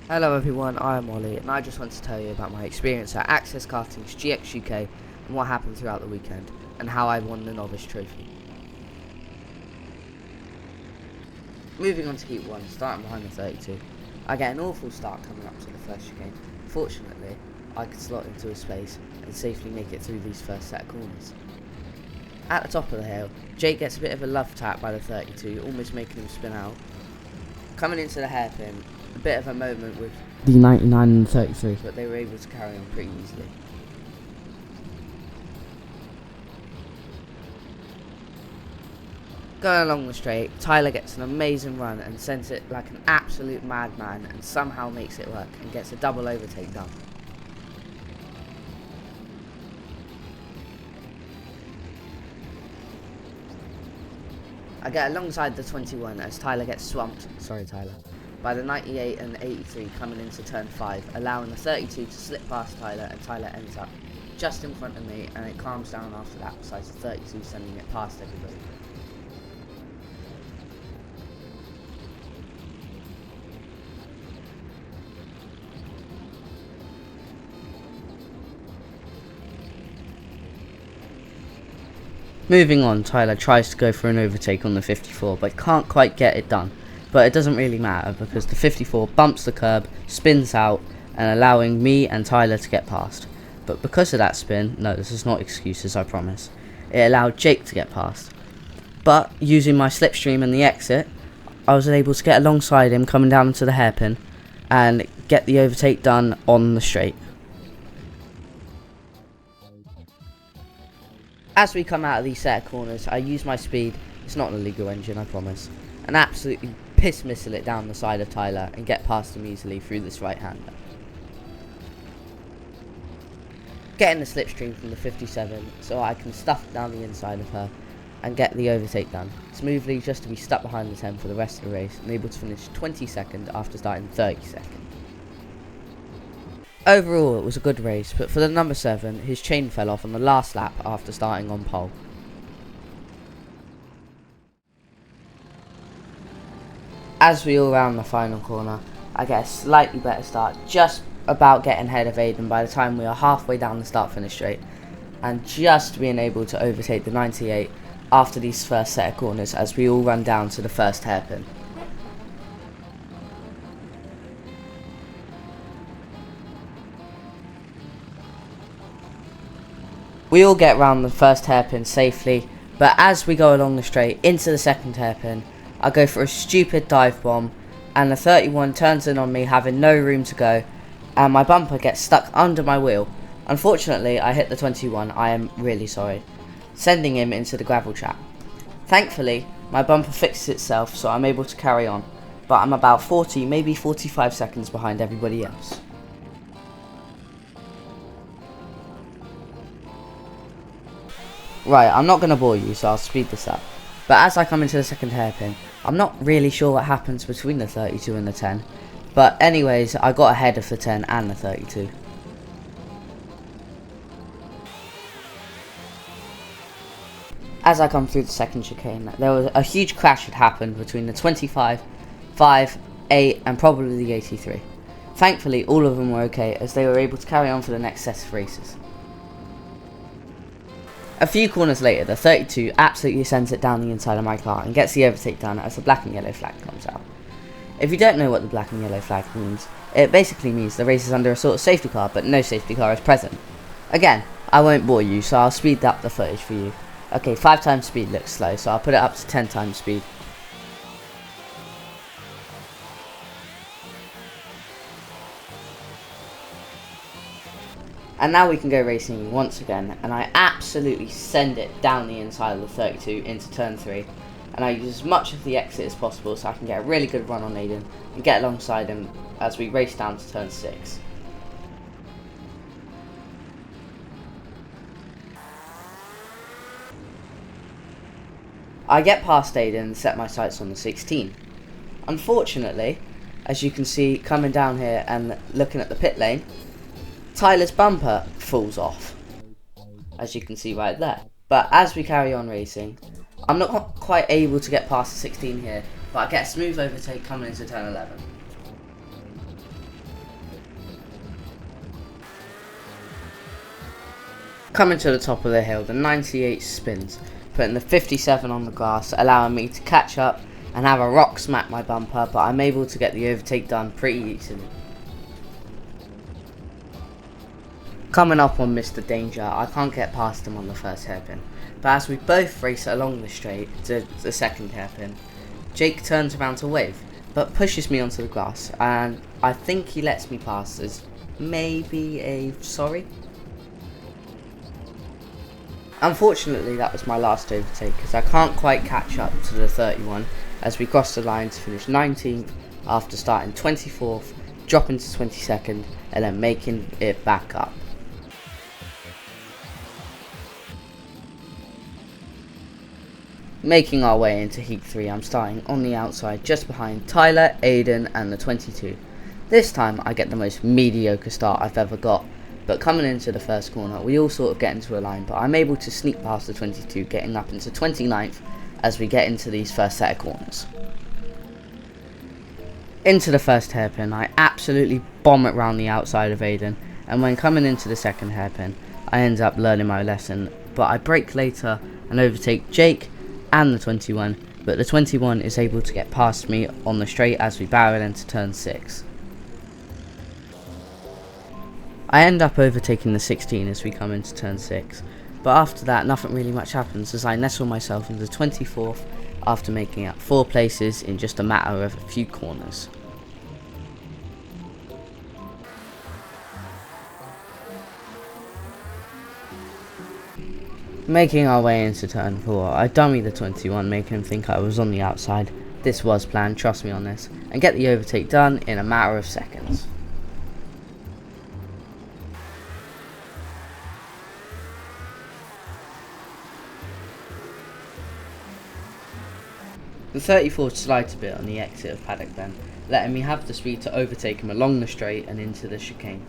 Hello everyone, I am Ollie and I just want to tell you about my experience at Access Karting's GX UK and what happened throughout the weekend and how I won the Novice trophy. Moving on to Heat 1, starting behind the 32, I get an awful start coming up to the first chicane. Fortunately, I could slot into a space and safely make it through these first set of corners. At the top of the hill, Jake gets a bit of a love tap by the 32, almost making him spin out. Coming into the hairpin, a bit of a moment with the 99 and 33, but they were able to carry on pretty easily. Going along the straight, Tyler gets an amazing run and sends it like an absolute madman and somehow makes it work and gets a double overtake done. I get alongside the 21 as Tyler gets swamped, by the 98 and 83 coming into turn 5, allowing the 32 to slip past Tyler, and Tyler ends up just in front of me, and it calms down after that, besides the 32 sending it past everybody. Moving on, Tyler tries to go for an overtake on the 54, but can't quite get it done. But it doesn't really matter because the 54 bumps the curb, spins out, and allowing me and Tyler to get past. But because of that spin, no, this is not excuses, I promise, it allowed Jake to get past. But using my slipstream and the exit, I was able to get alongside him coming down into the hairpin and get the overtake done on the straight. As we come out of these set of corners, I use my speed, it's not an illegal engine, I promise, and absolutely piss missile it down the side of Tyler and get past him easily through this right-hander. Getting the slipstream from the 57 so I can stuff down the inside of her and get the overtake done smoothly, just to be stuck behind the 10 for the rest of the race and able to finish 22nd after starting 32nd. Overall, it was a good race, but for the number 7, his chain fell off on the last lap after starting on pole. As we all round the final corner, I get a slightly better start, just about getting ahead of Aiden by the time we are halfway down the start-finish straight, and just being able to overtake the 98 after these first set of corners as we all run down to the first hairpin. We all get round the first hairpin safely, but as we go along the straight into the second hairpin, I go for a stupid dive bomb, and the 31 turns in on me having no room to go, and my bumper gets stuck under my wheel. Unfortunately, I hit the 21, I am really sorry, sending him into the gravel trap. Thankfully, my bumper fixes itself, so I'm able to carry on, but I'm about 40, maybe 45 seconds behind everybody else. Right, I'm not going to bore you, so I'll speed this up. But as I come into the second hairpin, I'm not really sure what happens between the 32 and the 10. But anyways, I got ahead of the 10 and the 32. As I come through the second chicane, there was a huge crash had happened between the 25, 5, 8 and probably the 83. Thankfully, all of them were okay as they were able to carry on for the next set of races. A few corners later, the 32 absolutely sends it down the inside of my car and gets the overtake done as the black and yellow flag comes out. If you don't know what the black and yellow flag means, it basically means the race is under a sort of safety car, but no safety car is present. Again, I won't bore you, so I'll speed up the footage for you. Okay, 5 times speed looks slow, so I'll put it up to 10 times speed. And now we can go racing once again, and I absolutely send it down the inside of the 32 into turn 3, and I use as much of the exit as possible so I can get a really good run on Aiden and get alongside him as we race down to turn 6. I get past Aiden and set my sights on the 16. Unfortunately, as you can see coming down here and looking at the pit lane, Tyler's bumper falls off, as you can see right there. But as we carry on racing, I'm not quite able to get past the 16 here, but I get a smooth overtake coming into turn 11. Coming to the top of the hill, the 98 spins, putting the 57 on the grass, allowing me to catch up and have a rock smack my bumper, but I'm able to get the overtake done pretty easily. Coming up on Mr. Danger, I can't get past him on the first hairpin, but as we both race along the straight to the second hairpin, Jake turns around to wave, but pushes me onto the grass, and I think he lets me pass as maybe a sorry. Unfortunately, that was my last overtake, as I can't quite catch up to the 31 as we cross the line to finish 19th after starting 24th, dropping to 22nd, and then making it back up. Making our way into Heat 3, I'm starting on the outside just behind Tyler, Aiden and the 22. This time I get the most mediocre start I've ever got, but coming into the first corner we all sort of get into a line, but I'm able to sneak past the 22, getting up into 29th as we get into these first set of corners. Into the first hairpin, I absolutely bomb it round the outside of Aiden, and when coming into the second hairpin I end up learning my lesson, but I brake later and overtake Jake and the 21, but the 21 is able to get past me on the straight as we barrel into turn 6. I end up overtaking the 16 as we come into turn 6, but after that nothing really much happens as I nestle myself into 24th after making up 4 places in just a matter of a few corners. Making our way into turn 4, I dummy the 21, making him think I was on the outside. This was planned, trust me on this, and get the overtake done in a matter of seconds. The 34 slides a bit on the exit of Paddock Bend, letting me have the speed to overtake him along the straight and into the chicane.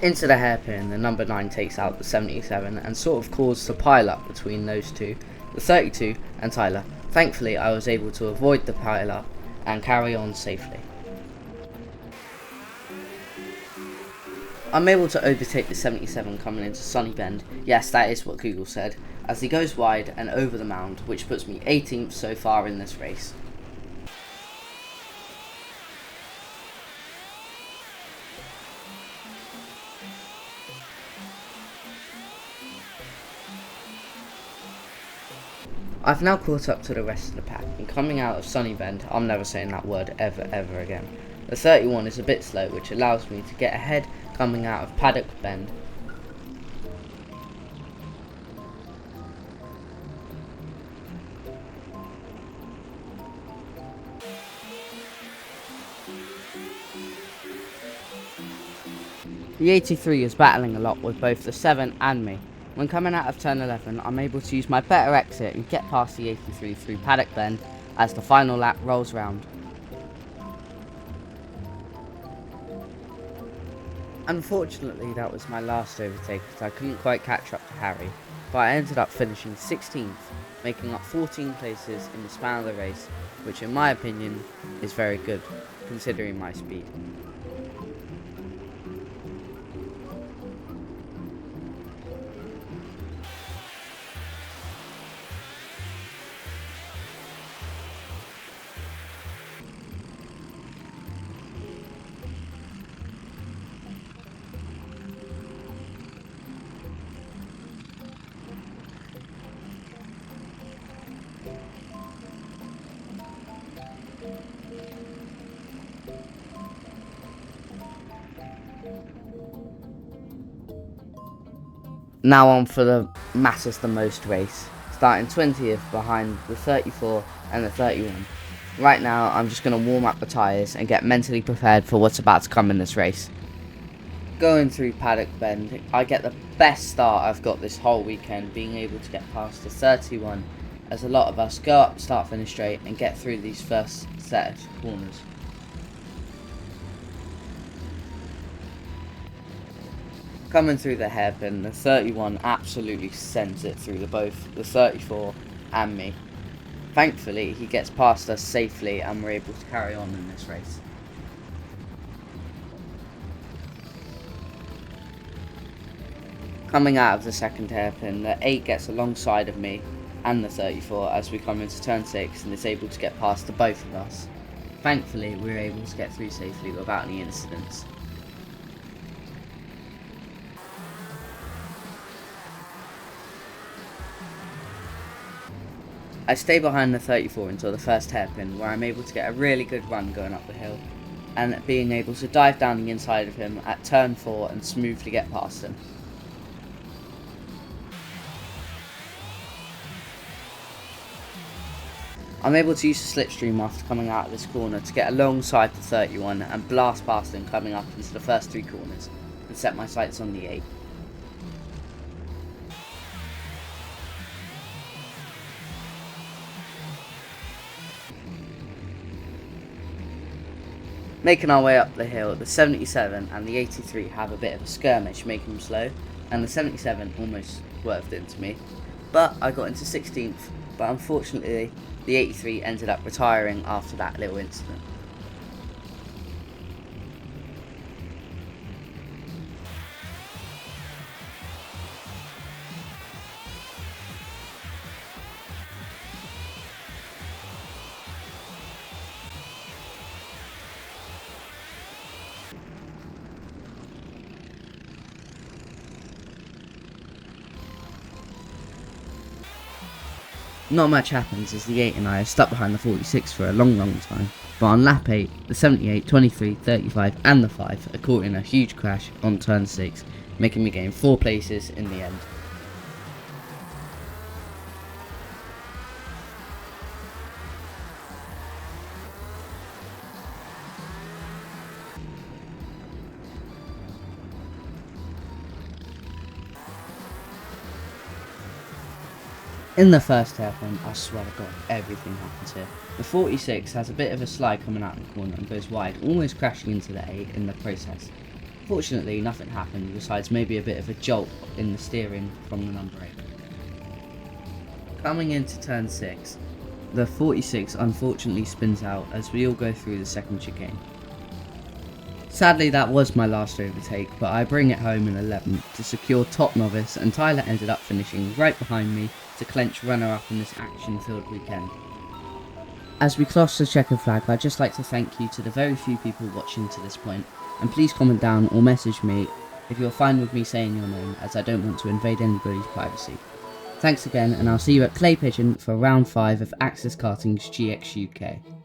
Into the hairpin, the number 9 takes out the 77 and sort of caused a pile up between those two, the 32 and Tyler. Thankfully I was able to avoid the pile up and carry on safely. I'm able to overtake the 77 coming into Sunny Bend, yes that is what Google said, as he goes wide and over the mound, which puts me 18th so far in this race. I've now caught up to the rest of the pack, and coming out of Sunny Bend, I'm never saying that word ever again. The 31 is a bit slow, which allows me to get ahead coming out of Paddock Bend. The 83 is battling a lot with both the 7 and me. When coming out of turn 11, I'm able to use my better exit and get past the 83 through Paddock Bend as the final lap rolls round. Unfortunately, that was my last overtake as I couldn't quite catch up to Harry, but I ended up finishing 16th, making up 14 places in the span of the race, which in my opinion is very good, considering my speed. Now on for the matters the most race, starting 20th behind the 34 and the 31. Right now I'm just going to warm up the tyres and get mentally prepared for what's about to come in this race. Going through Paddock Bend, I get the best start I've got this whole weekend, being able to get past the 31 as a lot of us go up, start, finish straight and get through these first set of corners. Coming through the hairpin, the 31 absolutely sends it through both the 34 and me. Thankfully, he gets past us safely and we're able to carry on in this race. Coming out of the second hairpin, the 8 gets alongside of me and the 34 as we come into turn 6 and is able to get past the both of us. Thankfully, we were able to get through safely without any incidents. I stay behind the 34 until the first hairpin, where I'm able to get a really good run going up the hill, and being able to dive down the inside of him at turn 4 and smoothly get past him. I'm able to use the slipstream after coming out of this corner to get alongside the 31 and blast past him coming up into the first 3 corners, and set my sights on the 8. Making our way up the hill, the 77 and the 83 have a bit of a skirmish, making them slow, and the 77 almost swerved into me, but I got into 16th, but unfortunately the 83 ended up retiring after that little incident. Not much happens as the 8 and I are stuck behind the 46 for a long time, but on lap 8, the 78, 23, 35 and the 5 are caught in a huge crash on turn 6, making me gain 4 places in the end. In the first hairpin, I swear to God, everything happens here. The 46 has a bit of a slide coming out in the corner and goes wide, almost crashing into the 8 in the process. Fortunately, nothing happened besides maybe a bit of a jolt in the steering from the number 8. Coming into turn 6, the 46 unfortunately spins out as we all go through the second chicane. Sadly, that was my last overtake, but I bring it home in 11th to secure top novice, and Tyler ended up finishing right behind me to clench runner-up in this action-filled weekend. As we cross the checkered flag, I'd just like to thank you to the very few people watching to this point, and please comment down or message me if you're fine with me saying your name, as I don't want to invade anybody's privacy. Thanks again, and I'll see you at Clay Pigeon for round 5 of Access Karting's GX UK.